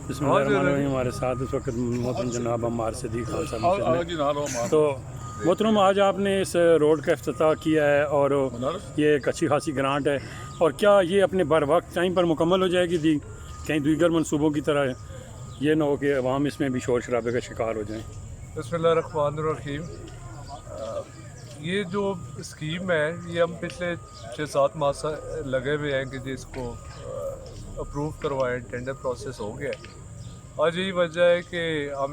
बिस्मिल्लाहिर्रहमानिर्रहीम। हमारे साथ इस वक्त मोहतरम जनाब अम्मार सिद्दीक़ खान साहब। तो मोहतरम, आज आपने इस रोड का इफ्तिताह किया है और ये एक अच्छी खासी ग्रांट है, और क्या ये अपने बर वक्त टाइम पर मुकम्मल हो जाएगी कहीं दीगर मनसूबों की तरह ये ना हो कि अवाम इसमें भी शोर शराबे का शिकार हो जाएँ? बिस्मिल्लाहिर्रहमानिर्रहीम। ये जो स्कीम है ये हम पिछले 6-7 माह से लगे हुए हैं कि जिसको अप्रूव करवाएं, टेंडर प्रोसेस हो गया है। आज यही वजह है कि हम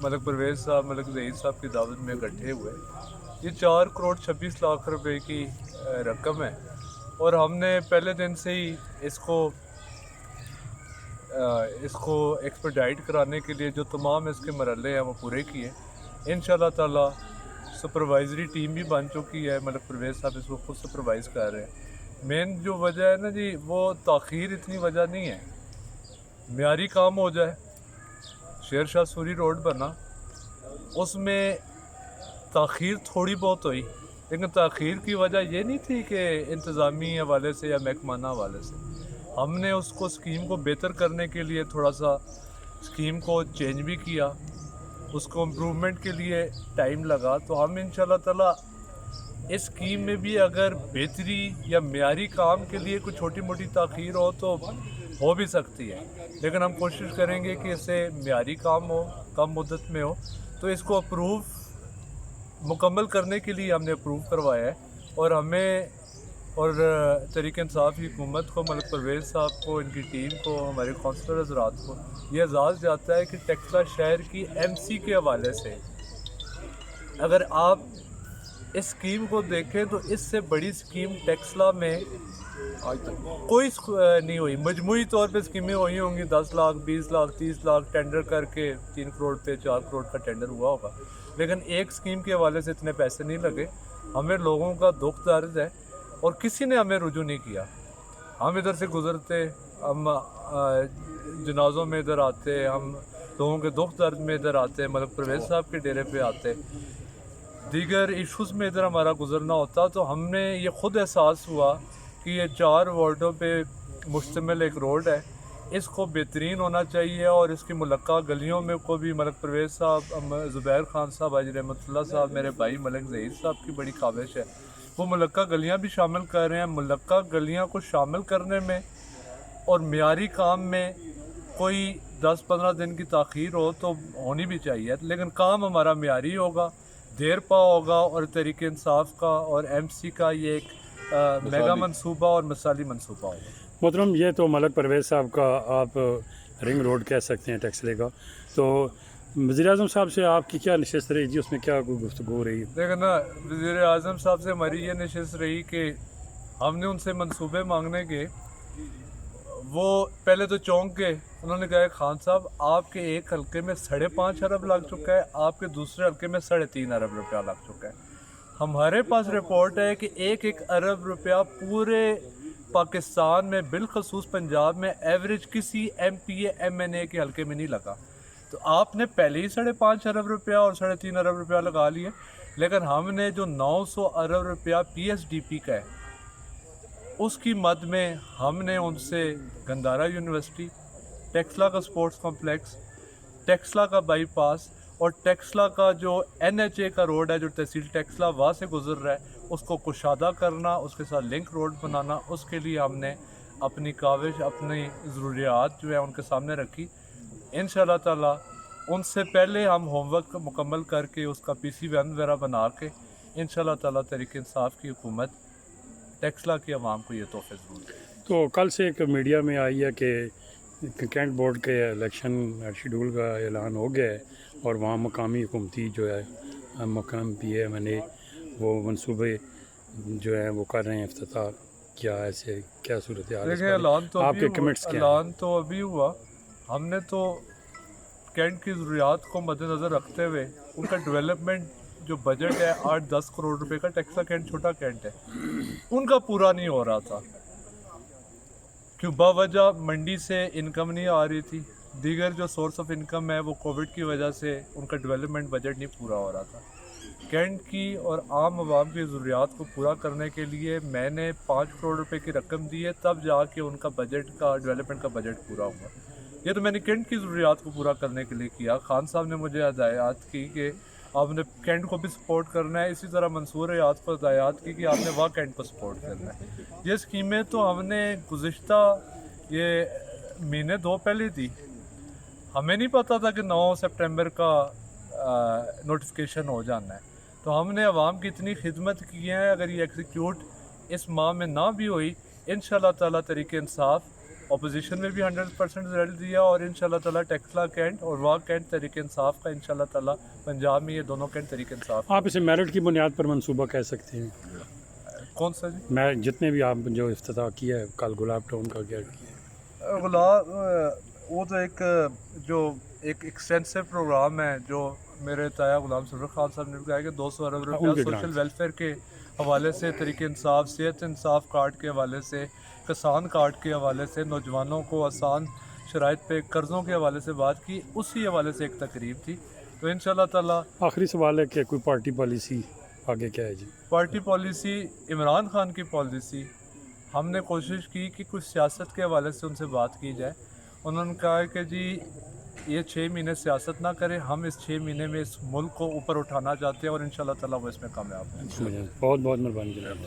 मलिक परवेज़ साहब, मलिक ज़हीर साहब की दावत में इकट्ठे हुए। ये 4 करोड़ 26 लाख रुपए की रकम है, और हमने पहले दिन से ही इसको एक्सपेडाइट कराने के लिए जो तमाम इसके मरहले हैं वो पूरे किए। इंशाल्लाह ताला सुपरवाइजरी टीम भी बन चुकी है, मलिक परवेज़ साहब इसको खुद सुपरवाइज़ कर रहे हैं। मेन जो वजह है ना जी, वो ताख़ीर इतनी वजह नहीं है। म्यारी काम हो जाए, शेर शाह सूरी रोड बना, उसमें ताख़ीर थोड़ी बहुत हुई, लेकिन ताख़ीर की वजह ये नहीं थी कि इंतज़ामी हवाले से या महकमाना हवाले से। हमने उसको स्कीम को बेहतर करने के लिए थोड़ा सा स्कीम को चेंज भी किया, उसको इम्प्रूवमेंट के लिए टाइम लगा। तो हम इंशाल्लाह ताला इस स्कीम में भी अगर बेहतरी या म्यारी काम के लिए कुछ छोटी मोटी ताख़ीर हो तो हो भी सकती है, लेकिन हम कोशिश करेंगे कि इससे म्यारी काम हो, कम मुद्दत में हो। तो इसको अप्रूव मुकम्मल करने के लिए हमने अप्रूव करवाया है, और हमें और तहरीक इंसाफ की हुकूमत को, मलिक परवेज़ साहब को, इनकी टीम को, हमारे कौंसलर हज़रात को ये एजाज़ जाता है कि टेक्सला शहर की MC के हवाले से अगर आप इस स्कीम को देखें तो इससे बड़ी स्कीम टेक्सला में आज तक कोई नहीं हुई। मजमूई तौर पे स्कीमें हुई होंगी 10 लाख, 20 लाख, 30 लाख टेंडर करके 3 करोड़ पे 4 करोड़ का टेंडर हुआ होगा, लेकिन एक स्कीम के हवाले से इतने पैसे नहीं लगे। हमें लोगों का दुख दर्द है और किसी ने हमें रुजू नहीं किया। हम इधर से गुजरते, हम जनाजों में इधर आते, हम लोगों के दुख दर्द में इधर आते, मलिक परवेज़ साहब के डेरे पे आते, दीगर इशूज़ में इधर हमारा गुजरना होता। तो हमने ये ख़ुद एहसास हुआ कि ये 4 वार्डों पे मुश्तमिल एक रोड है, इसको बेहतरीन होना चाहिए, और इसकी मुलक्का गलियों में को भी मलिक परवेज़ साहब, ज़ुबैर खान साहब, हाजी रहमतुल्लाह साहब, मेरे भाई मलिक ज़हीर साहब की बड़ी ख्वाहिश है वो मुलक्का गलियाँ भी शामिल कर रहे हैं। मुलक्का गलियाँ को शामिल करने में और म्यारी काम में कोई 10-15 दिन की ताख़ीर हो तो होनी भी चाहिए, लेकिन काम हमारा म्यारी होगा, देर पा होगा, और तहरीक इंसाफ का और MC का ये एक मेगा मनसूबा और मिसाली मनसूबा होगा। मोहतरम, ये तो मलिक परवेज़ साहब का आप रिंग रोड कह सकते हैं टेक्सले का, तो वज़ीर-ए-आज़म साहब से आपकी क्या नशिस्त रही जी, उसमें क्या कोई गुफ्तगू रही? देखो ना, वज़ीर-ए-आज़म साहब से हमारी ये नशिस्त रही कि हमने उनसे मंसूबे मांगने के, वो पहले तो चौंक गए। उन्होंने कहा खान साहब आपके एक हल्के में 5.5 अरब लग चुका है, आपके दूसरे हल्के में 3.5 अरब रुपया लग चुका है। हमारे पास रिपोर्ट है कि 1-1 अरब रुपया पूरे पाकिस्तान में, बिलखसूस पंजाब में एवरेज किसी MPA MNA के हल्के में नहीं लगा। तो आपने पहले ही 5.5 अरब रुपया और 3.5 अरब रुपया लगा लिए, लेकिन हमने जो 900 अरब रुपया PSDP का है उसकी मद में हमने उनसे गंदारा यूनिवर्सिटी, टेक्सला का स्पोर्ट्स कॉम्प्लेक्स, टेक्सला का बाईपास और टेक्सला का जो NHA का रोड है जो तहसील टेक्सला वहाँ से गुजर रहा है उसको कुशादा करना, उसके साथ लिंक रोड बनाना, उसके लिए हमने अपनी काविश, अपनी ज़रूरियात जो है उनके सामने रखी। इंशाल्लाह ताला उनसे पहले हम होमवर्क मुकम्मल करके उसका PC1 वगैरह बना के इंशाल्लाह ताला तहरीक इंसाफ की हुकूमत टेक्सला की आवाम को ये तोहफे ज़रूर दें। तो कल से एक मीडिया में आई है कि कैंट बोर्ड के इलेक्शन शेड्यूल का ऐलान हो गया है, और वहाँ मकामी हुकूमती जो है मकाम PA MNA वो मनसूबे जो है वो कर रहे हैं इफ्तिताह। क्या ऐसे क्या सूरत हाल है? ऐलान तो आपके कमेंट्स क्या हैं? ऐलान तो अभी हुआ। हमने तो कैंट की ज़रूरियात को मद्देनज़र रखते हुए उनका डेवलपमेंट जो बजट है 8-10 करोड़ रुपए का, टेक्सला कैंट छोटा कैंट है, उनका पूरा नहीं हो रहा था क्यों बावजह मंडी से इनकम नहीं आ रही थी, दीगर जो सोर्स ऑफ इनकम है वो कोविड की वजह से उनका डेवलपमेंट बजट नहीं पूरा हो रहा था। कैंट की और आम आवाम की ज़रूरियात को पूरा करने के लिए मैंने 5 करोड़ रुपए की रकम दी है, तब जाके उनका बजट का डेवलपमेंट का बजट पूरा हुआ। یہ تو میں نے کینٹ کی ضروریات کو پورا کرنے کے لیے کیا. خان صاحب نے مجھے ہدایات کی کہ آپ نے کینٹ کو بھی سپورٹ کرنا ہے. اسی طرح منصور ریاض کو ہدایات کی کہ آپ نے واہ کینٹ کو سپورٹ کرنا ہے. یہ اسکیمیں تو ہم نے گزشتہ یہ مہینے 2 پہلے دی. ہمیں نہیں پتا تھا کہ 9 سپٹمبر کا نوٹیفیکیشن ہو جانا ہے. تو ہم نے عوام کی اتنی خدمت کی ہے. اگر یہ ایگزیکیوٹ اس ماہ میں نہ بھی ہوئی, انشاءاللہ تعالیٰ تحریک انصاف اپوزیشن میں بھی 100% رزلٹ دیا, اور انشاءاللہ تعالیٰ ٹیکسلا کینٹ اور واہ کینٹ تحریک انصاف کا انشاءاللہ تعالیٰ پنجاب میں یہ دونوں کینٹ تحریک انصاف. آپ اسے میرٹ کی بنیاد پر منصوبہ کہہ سکتے ہیں. کون سا جی؟ میں جتنے بھی آپ جو افتتاح کیا ہے کل گلاب ٹاؤن کا کیا کیا غلام, وہ تو ایک ایکسٹینسو پروگرام ہے جو میرے تایا غلام سرور خان صاحب نے کہا کہ 200 ارب روپیہ سوشل ویلفیئر کے حوالے سے, تحریک انصاف, صحت انصاف کارڈ کے حوالے سے, کسان کارڈ کے حوالے سے, نوجوانوں کو آسان شرائط پہ قرضوں کے حوالے سے بات کی. اسی حوالے سے ایک تقریب تھی. تو انشاءاللہ تعالیٰ آخری سوال ہے کہ کوئی پارٹی پالیسی آگے کیا ہے جی؟ پارٹی پالیسی, عمران خان کی پالیسی, ہم نے کوشش کی کہ کچھ سیاست کے حوالے سے ان سے بات کی جائے. انہوں نے کہا کہ جی یہ 6 مہینے سیاست نہ کریں, ہم اس 6 مہینے میں اس ملک کو اوپر اٹھانا چاہتے ہیں, اور انشاءاللہ تعالیٰ وہ اس میں کامیاب ہیں. بہت بہت مہربانی جناب.